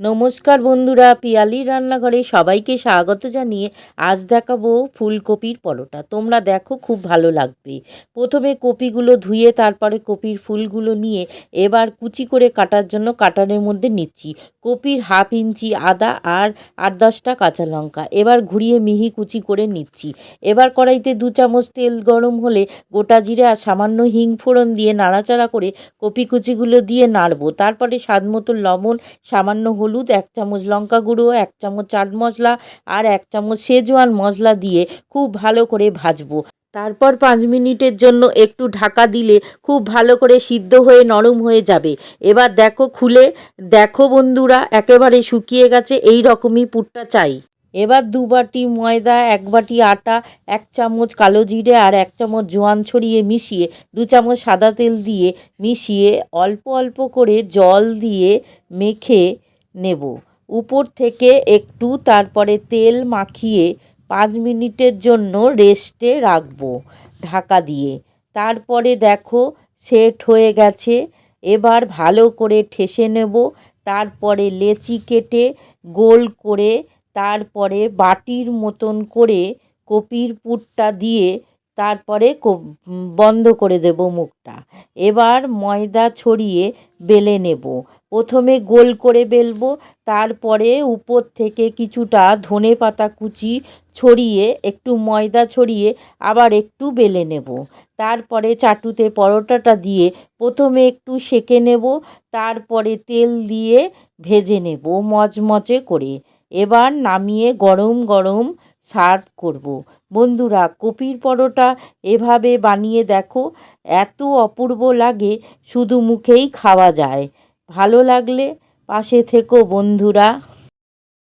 নমস্কার বন্ধুরা, পিয়ালির রান্নাঘরে সবাইকে স্বাগত জানিয়ে আজ দেখাবো ফুলকপির পরোটা। তোমরা দেখো, খুব ভালো লাগবে। প্রথমে কপিগুলো ধুয়ে তারপরে কপির ফুলগুলো নিয়ে এবার কুচি করে কাটার জন্য কাটারের মধ্যে নিচ্ছি। কপির হাফ ইঞ্চি আদা আর 8-10টা কাঁচা লঙ্কা এবার ঘুরিয়ে মিহি কুচি করে নিচ্ছি। এবার কড়াইতে 2 চামচ তেল গরম হলে গোটা জিরে আর সামান্য হিং ফোড়ন দিয়ে নাড়াচাড়া করে কপি কুচিগুলো দিয়ে নাড়বো। তারপরে স্বাদ মতো লবণ, সামান্য হলুদ, 1 চামচ লঙ্কা গুঁড়ো, 1 চামচ চাট মশলা আর 1 চামচ শেজওয়ান মশলা দিয়ে খুব ভালো করে ভাজবো। তারপর 5 মিনিটের জন্য একটু ঢাকা দিলে খুব ভালো করে সিদ্ধ হয়ে নরম হয়ে যাবে। এবার দেখো, খুলে দেখো বন্ধুরা, একেবারে শুকিয়ে গেছে। এই রকমই পুরটা চাই। এবার 2 বাটি ময়দা, 1 বাটি আটা, 1 চামচ কালো জিরে আর 1 চামচ জোয়ান ছড়িয়ে মিশিয়ে 2 চামচ সাদা তেল দিয়ে মিশিয়ে অল্প অল্প করে জল দিয়ে মেখে নেব। উপর থেকে একটু তারপরে তেল মাখিয়ে 5 মিনিটের জন্য রেস্টে রাখবো ঢাকা দিয়ে। তারপরে দেখো, সেট হয়ে গেছে। এবার ভালো করে ঠেসে নেব। তারপরে লেচি কেটে গোল করে তারপরে বাটির মতন করে কপির পুরটা দিয়ে তারপরে বন্ধ করে দেব মুখটা। এবার ময়দা ছড়িয়ে বেলে নেব। প্রথমে গোল করে বেলবো, তারপরে উপর থেকে কিছুটা ধনেপাতা কুচি ছড়িয়ে একটু ময়দা ছড়িয়ে আবার একটু বেলে নেব। তারপরে চাটুতে পরোটাটা দিয়ে প্রথমে একটু সেঁকে নেব, তারপরে তেল দিয়ে ভেজে নেব মচমচে করে। এবার নামিয়ে গরম গরম সার্ভ করব। বন্ধুরা, কপির পরোটা এভাবে বানিয়ে দেখো, এত অপূর্ব লাগে, শুধু মুখেই খাওয়া যায়। ভালো লাগলে পাশে থেকো বন্ধুরা।